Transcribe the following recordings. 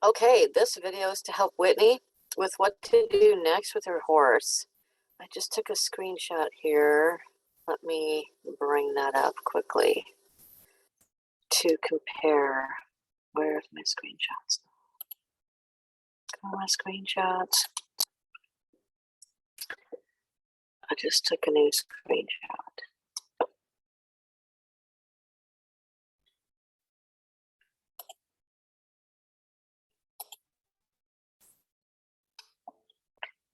Okay, this video is to help Whitney with what to do next with her horse. I just took a screenshot here. Let me bring that up quickly to compare. Where's my screenshots? My screenshots. I just took a new screenshot.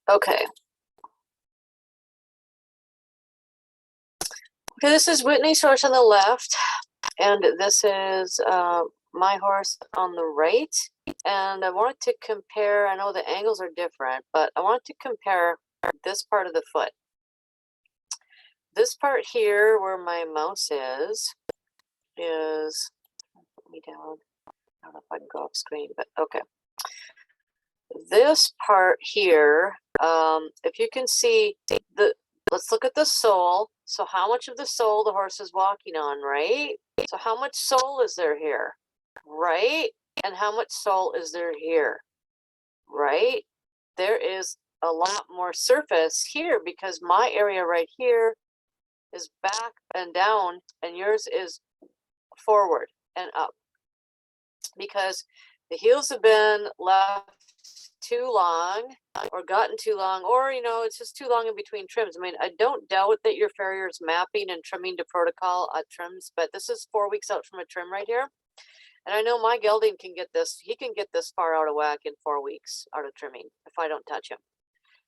Okay. Okay, this is Whitney's horse on the left, and this is my horse on the right. And I wanted to compare, I know the angles are different, but I wanted to compare this part of the foot. This part here where my mouse is, put me down. I don't know if I can go off screen, but okay. This part here, if you can see, let's look at the sole. So how much of the sole the horse is walking on, right? So how much sole is there here, right? And how much sole is there here, right? There is a lot more surface here because my area right here is back and down, and yours is forward and up because the heels have been left too long or gotten too long, or it's just too long in between trims. I mean, I don't doubt that your farrier is mapping and trimming to protocol trims, but this is 4 weeks out from a trim right here, and I know my gelding can get this. He can get this far out of whack in 4 weeks out of trimming if I don't touch him.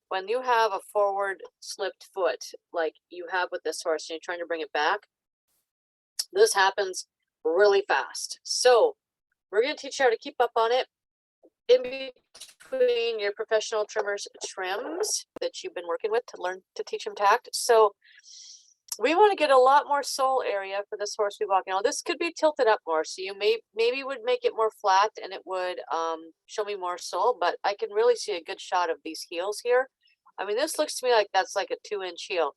When you have a forward slipped foot like you have with this horse and you're trying to bring it back, this happens really fast. So we're going to teach you how to keep up on it in between your professional trimmers trims that you've been working with to learn to teach them tact. So we want to get a lot more sole area for this horse we walk. Now this could be tilted up more, so you maybe would make it more flat and it would show me more sole, but I can really see a good shot of these heels here. I mean, this looks to me like that's like a 2-inch heel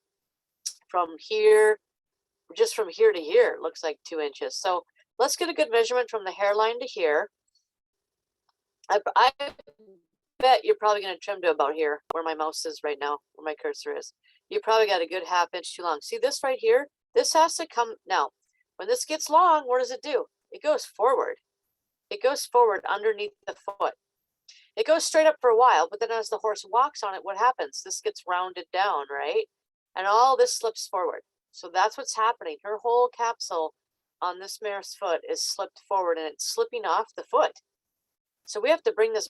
from here, just from here to here. It looks like 2 inches. So let's get a good measurement from the hairline to here. I bet you're probably going to trim to about here where my mouse is right now, where my cursor is. You probably got a good 1/2 inch too long. See this right here? This has to come now. When this gets long, what does it do? It goes forward. It goes forward underneath the foot. It goes straight up for a while, but then as the horse walks on it, what happens? This gets rounded down, right? And all this slips forward. So that's what's happening. Her whole capsule on this mare's foot is slipped forward and it's slipping off the foot. So we have to bring this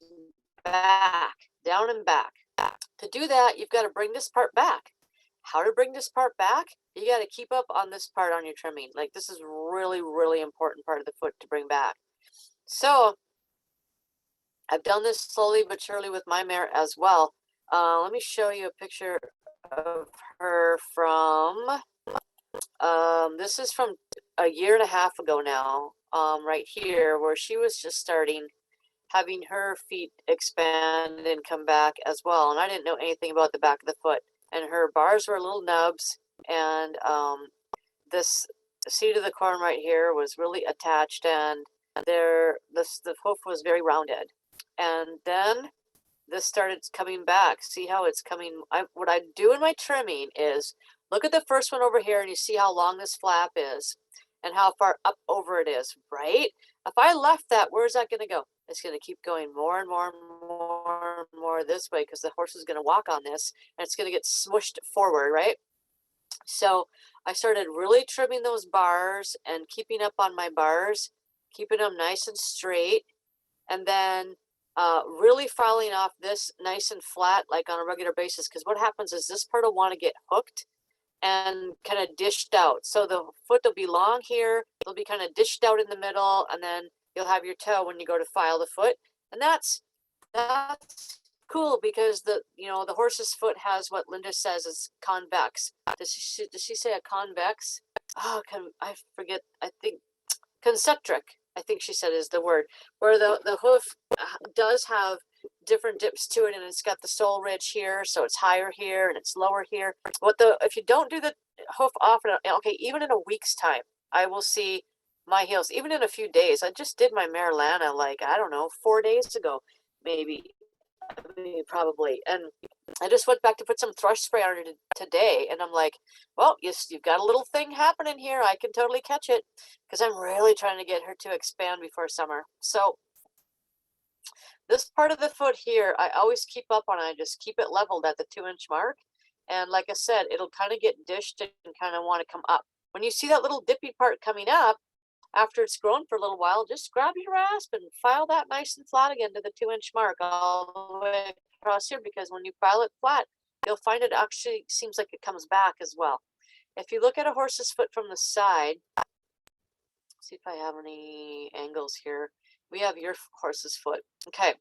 back, down and back. To do that, you've got to bring this part back. How to bring this part back? You got to keep up on this part on your trimming. Like this is really, really important part of the foot to bring back. So I've done this slowly but surely with my mare as well. Let me show you a picture of her from, this is from a 1.5 years ago now, right here, where she was just starting having her feet expand and come back as well. And I didn't know anything about the back of the foot. And her bars were little nubs, and this seat of the corn right here was really attached, and the hoof was very rounded. And then this started coming back. See how it's coming? What I do in my trimming is look at the first one over here, and you see how long this flap is and how far up over it is, right? If I left that, where's that going to go? It's going to keep going more and more and more and more this way because the horse is going to walk on this and it's going to get smushed forward, right? So I started really trimming those bars and keeping up on my bars, keeping them nice and straight, and then really filing off this nice and flat like on a regular basis, because what happens is this part will want to get hooked and kind of dished out. So the foot will be long here, it'll be kind of dished out in the middle, and then you'll have your toe when you go to file the foot. And that's cool because the horse's foot has what Linda says is convex. Does she say a convex? Oh, I forget. I think concentric, I think she said is the word, where the hoof does have different dips to it, and it's got the sole ridge here, so it's higher here and it's lower here. If you don't do the hoof often, okay, even in a week's time, I will see my heels, even in a few days. I just did my Mare like, I don't know, 4 days ago, maybe, probably. And I just went back to put some thrush spray on it today, and I'm like, well, yes, you've got a little thing happening here. I can totally catch it because I'm really trying to get her to expand before summer. So this part of the foot here, I always keep up on. I just keep it leveled at the 2-inch mark. And like I said, it'll kind of get dished and kind of want to come up. When you see that little dippy part coming up, after it's grown for a little while, just grab your rasp and file that nice and flat again to the 2-inch mark all the way across here, because when you file it flat, you'll find it actually seems like it comes back as well. If you look at a horse's foot from the side, see if I have any angles here. We have your horse's foot. Okay.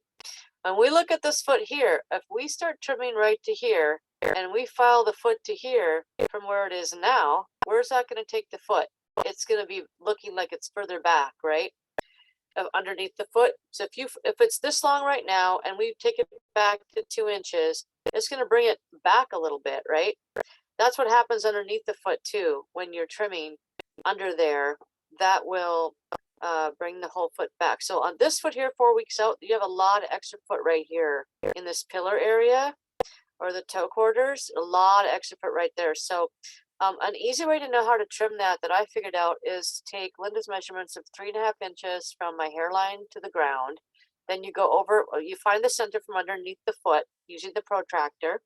When we look at this foot here, if we start trimming right to here and we file the foot to here from where it is now, where's that going to take the foot? It's going to be looking like it's further back, right? Underneath the foot. So if it's this long right now and we take it back to 2 inches, it's going to bring it back a little bit, right? That's what happens underneath the foot too. When you're trimming under there, that will bring the whole foot back. So on this foot here, 4 weeks out, you have a lot of extra foot right here in this pillar area or the toe quarters, a lot of extra foot right there. So an easy way to know how to trim that I figured out is take Linda's measurements of 3.5 inches from my hairline to the ground. Then you go over, you find the center from underneath the foot using the protractor,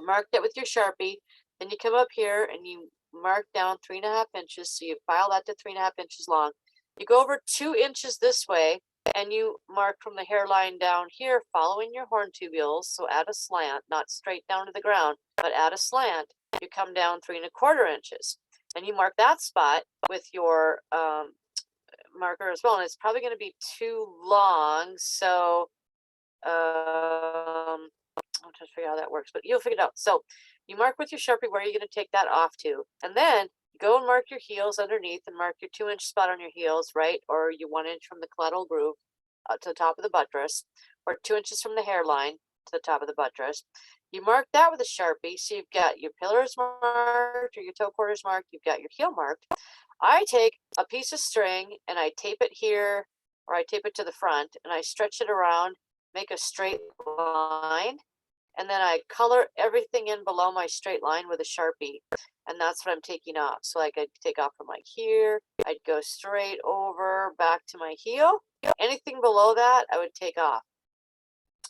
mark that with your Sharpie. Then you come up here and you mark down 3.5 inches. So you file that to 3.5 inches long. You go over 2 inches this way and you mark from the hairline down here, following your horn tubules. So add a slant, not straight down to the ground, but add a slant. You come down 3.25 inches and you mark that spot with your marker as well. And it's probably going to be too long. So I'm trying to figure out how that works, but you'll figure it out. So you mark with your Sharpie where you're going to take that off to, and then go and mark your heels underneath and mark your 2-inch spot on your heels, right? Or you 1 inch from the collateral groove to the top of the buttress, or 2 inches from the hairline to the top of the buttress. You mark that with a Sharpie. So you've got your pillars marked or your toe quarters marked. You've got your heel marked. I take a piece of string and I tape it here, or I tape it to the front, and I stretch it around, make a straight line, and then I color everything in below my straight line with a Sharpie, and that's what I'm taking off. So like I'd take off from like here, I'd go straight over back to my heel. Anything below that, I would take off.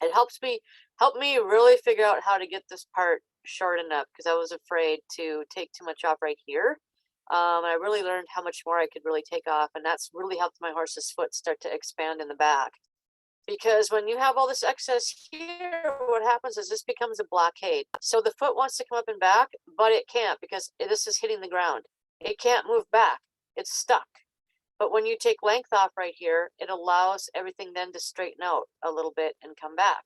It helped me really figure out how to get this part short enough, because I was afraid to take too much off right here. I really learned how much more I could really take off, and that's really helped my horse's foot start to expand in the back. Because when you have all this excess here, what happens is this becomes a blockade. So the foot wants to come up and back, but it can't, because this is hitting the ground. It can't move back. It's stuck. But when you take length off right here, it allows everything then to straighten out a little bit and come back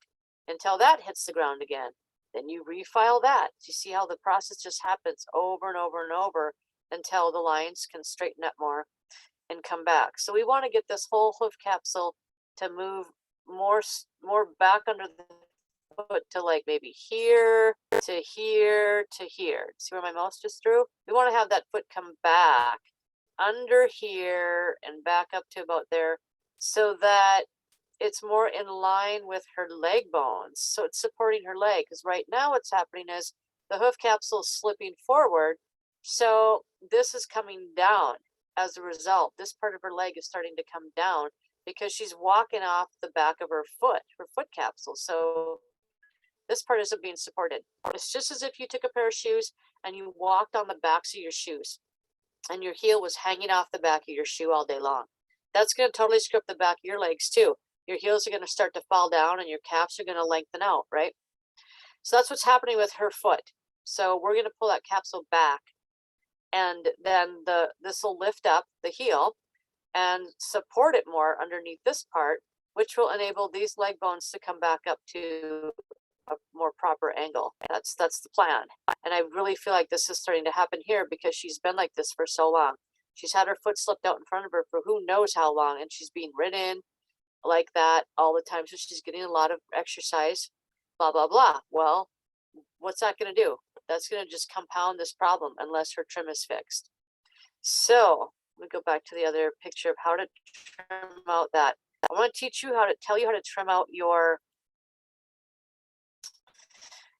until that hits the ground again. Then you refile that. You see how the process just happens over and over and over until the lines can straighten up more and come back. So we want to get this whole hoof capsule to move more back under the foot to like maybe here to here to here. See where my mouse just drew? We want to have that foot come back under here and back up to about there, so that it's more in line with her leg bones. So it's supporting her leg, because right now what's happening is the hoof capsule is slipping forward. So this is coming down as a result. This part of her leg is starting to come down because she's walking off the back of her foot capsule. So this part isn't being supported. It's just as if you took a pair of shoes and you walked on the backs of your shoes and your heel was hanging off the back of your shoe all day long. That's going to totally screw up the back of your legs too. Your heels are going to start to fall down and your calves are going to lengthen out, right? So that's what's happening with her foot. So we're going to pull that capsule back, and then this will lift up the heel and support it more underneath this part, which will enable these leg bones to come back up to a more proper angle. That's the plan. And I really feel like this is starting to happen here, because she's been like this for so long. She's had her foot slipped out in front of her for who knows how long, and she's being ridden like that all the time. So she's getting a lot of exercise, blah, blah, blah. Well, what's that going to do? That's going to just compound this problem unless her trim is fixed. So Let me go back to the other picture of how to trim out that. I want to teach you how to tell you how to trim out your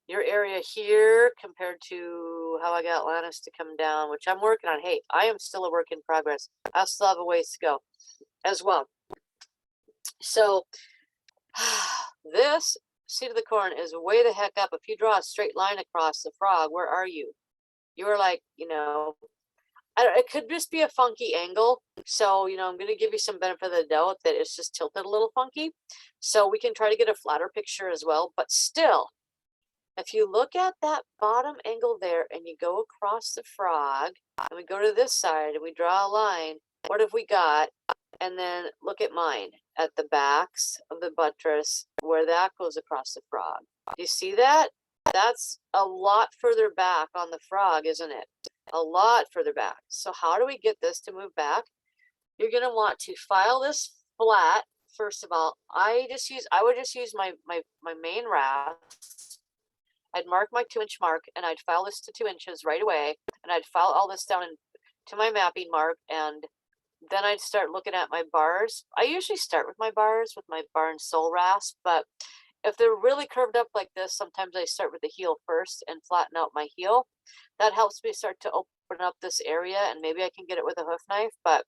area here compared to how I got Lannis to come down, which I'm working on. Hey, I am still a work in progress. I still have a ways to go as well. So this seed of the corn is way the heck up. If you draw a straight line across the frog, where are you? You are like, you know, it could just be a funky angle. So, you know, I'm going to give you some benefit of the doubt that it's just tilted a little funky. So we can try to get a flatter picture as well. But still, if you look at that bottom angle there and you go across the frog and we go to this side and we draw a line, what have we got? And then look at mine at the backs of the buttress where that goes across the frog. Do you see that? That's a lot further back on the frog, isn't it? A lot further back. So how do we get this to move back? You're going to want to file this flat. First of all, I would just use my main rasp. I'd mark my 2-inch mark and I'd file this to 2 inches right away. And I'd file all this down to my mapping mark. And then I'd start looking at my bars. I usually start with my bars with my bar and sole rasp, but if they're really curved up like this, sometimes I start with the heel first and flatten out my heel. That helps me start to open up this area, and maybe I can get it with a hoof knife, but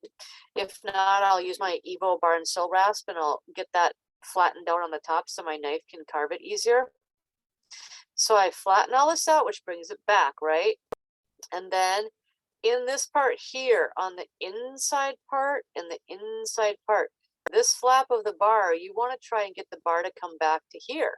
if not, I'll use my Evo bar and sole rasp and I'll get that flattened out on the top so my knife can carve it easier. So I flatten all this out, which brings it back, right? And then in this part here, on the inside part, this flap of the bar, you want to try and get the bar to come back to here.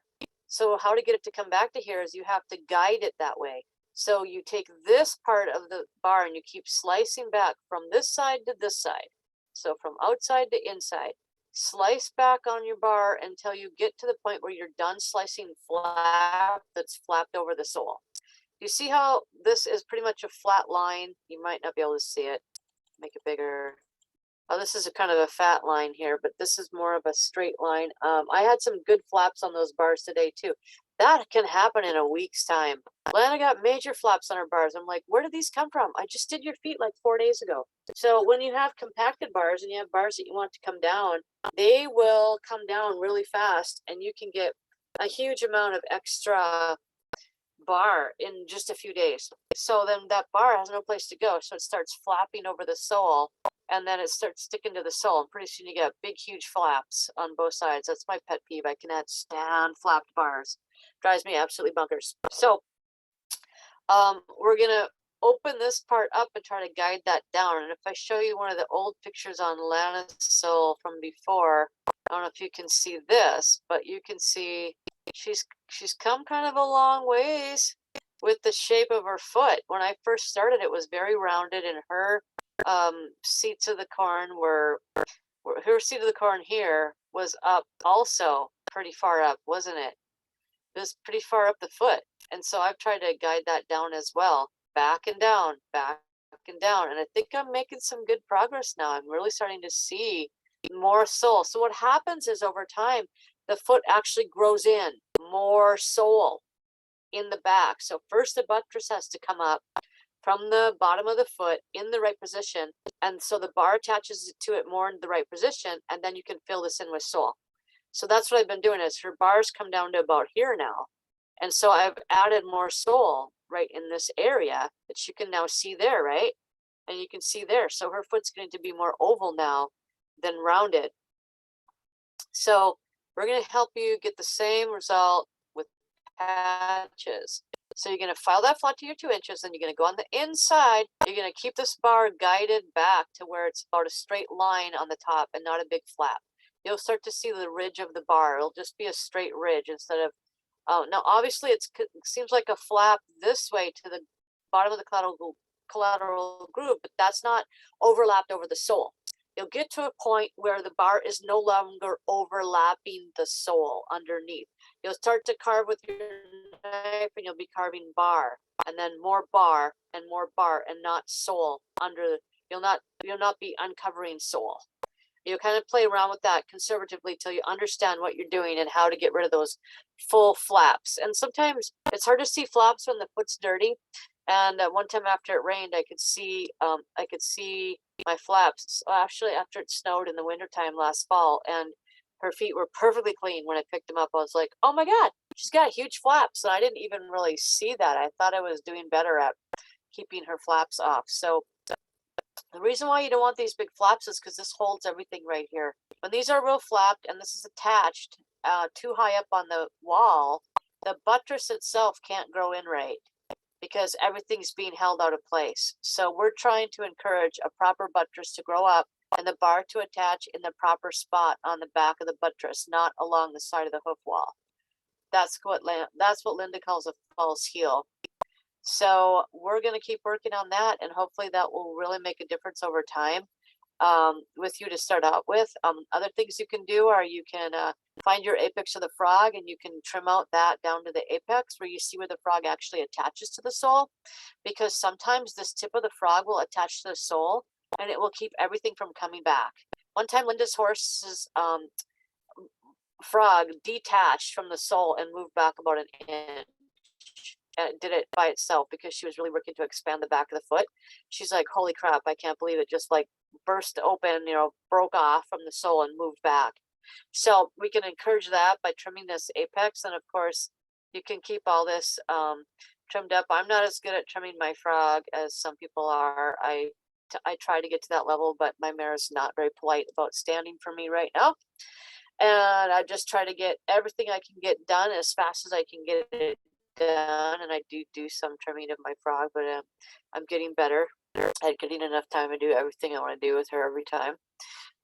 So how to get it to come back to here is you have to guide it that way. So you take this part of the bar and you keep slicing back from this side to this side. So from outside to inside. Slice back on your bar until you get to the point where you're done slicing flap that's flapped over the sole. You see how this is pretty much a flat line? You might not be able to see it. Make it bigger. Oh, this is a kind of a fat line here, but this is more of a straight line. I had some good flaps on those bars today too. That can happen in a week's time. Lana got major flaps on her bars. I'm like, where did these come from? I just did your feet like 4 days ago. So when you have compacted bars and you have bars that you want to come down, they will come down really fast and you can get a huge amount of extra bar in just a few days. So then that bar has no place to go. So it starts flapping over the sole and then it starts sticking to the sole. And pretty soon you get big, huge flaps on both sides. That's my pet peeve. I cannot stand flapped bars. Drives me absolutely bonkers. So we're going to open this part up and try to guide that down. And if I show you one of the old pictures on Lana's sole from before, I don't know if you can see this, but you can see she's come kind of a long ways with the shape of her foot. When I first started, it was very rounded, and her seats of the corn her seat of the corn here was up also pretty far up, wasn't it? It was pretty far up the foot. And so I've tried to guide that down as well. Back and down, back and down. And I think I'm making some good progress now. I'm really starting to see more sole. So what happens is over time, the foot actually grows in more sole in the back. So first the buttress has to come up from the bottom of the foot in the right position. And so the bar attaches to it more in the right position. And then you can fill this in with sole. So that's what I've been doing is her bars come down to about here now. And so I've added more sole right in this area that you can now see there, right? And you can see there. So her foot's going to be more oval now than rounded. So we're going to help you get the same result with patches. So you're going to file that flat to your 2 inches, then you're going to go on the inside. You're going to keep this bar guided back to where it's about a straight line on the top and not a big flap. You'll start to see the ridge of the bar. It'll just be a straight ridge instead of, now obviously it seems like a flap this way to the bottom of the collateral groove, but that's not overlapped over the sole. You'll get to a point where the bar is no longer overlapping the sole underneath. You'll start to carve with your knife and you'll be carving bar and then more bar and not sole under. You'll not be uncovering sole. You kind of play around with that conservatively till you understand what you're doing and how to get rid of those full flaps. And sometimes it's hard to see flaps when the foot's dirty. And one time after it rained, I could see my flaps, actually after it snowed in the wintertime last fall, and her feet were perfectly clean when I picked them up. I was like, oh my God, she's got huge flaps. And I didn't even really see that. I thought I was doing better at keeping her flaps off. So the reason why you don't want these big flaps is because this holds everything right here. When these are real flapped and this is attached too high up on the wall, the buttress itself can't grow in right because everything's being held out of place. So we're trying to encourage a proper buttress to grow up and the bar to attach in the proper spot on the back of the buttress, not along the side of the hoof wall. That's what Linda calls a false heel. So we're going to keep working on that, and hopefully that will really make a difference over time with you to start out with. Other things you can do are you can find your apex of the frog, and you can trim out that down to the apex where you see where the frog actually attaches to the sole, because sometimes this tip of the frog will attach to the sole and it will keep everything from coming back. One time Linda's horse's frog detached from the sole and moved back about an inch. And did it by itself because she was really working to expand the back of the foot. She's like, holy crap, I can't believe it just like burst open, broke off from the sole and moved back. So we can encourage that by trimming this apex. And of course, you can keep all this trimmed up. I'm not as good at trimming my frog as some people are. I try to get to that level, but my mare is not very polite about standing for me right now. And I just try to get everything I can get done as fast as I can get it done, and I do some trimming of my frog, but I'm getting better at getting enough time to do everything I want to do with her every time.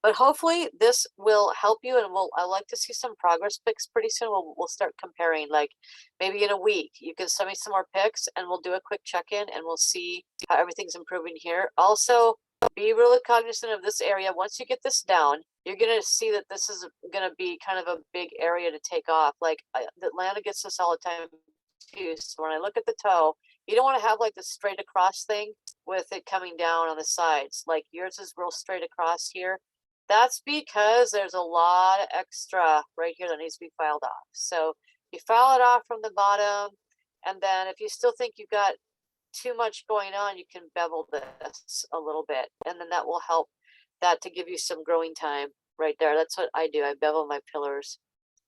But hopefully this will help you, and I'd like to see some progress pics pretty soon. We'll start comparing, like maybe in a week. You can send me some more pics, and we'll do a quick check-in, and we'll see how everything's improving here. Also, be really cognizant of this area. Once you get this down, you're gonna see that this is gonna be kind of a big area to take off. Like Atlanta gets this all the time too. So when I look at the toe, you don't want to have like the straight across thing with it coming down on the sides. Like yours is real straight across here. That's because there's a lot of extra right here that needs to be filed off. So you file it off from the bottom, and then if you still think you've got too much going on, you can bevel this a little bit, and then that will help that to give you some growing time right there. That's what I do. I bevel my pillars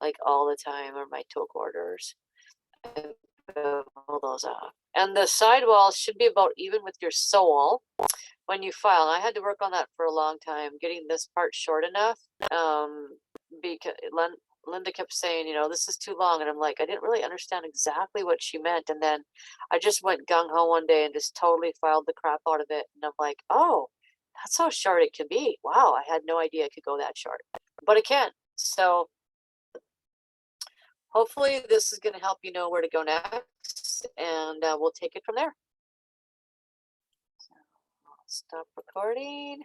like all the time, or my toe quarters. I bevel those off. And the sidewalls should be about even with your sole when you file. And I had to work on that for a long time, getting this part short enough. Because Linda kept saying, this is too long. And I'm like, I didn't really understand exactly what she meant. And then I just went gung-ho one day and just totally filed the crap out of it. And I'm like, oh, that's how short it can be. Wow, I had no idea it could go that short. But it can. So hopefully this is going to help you know where to go next. And we'll take it from there. So I'll stop recording.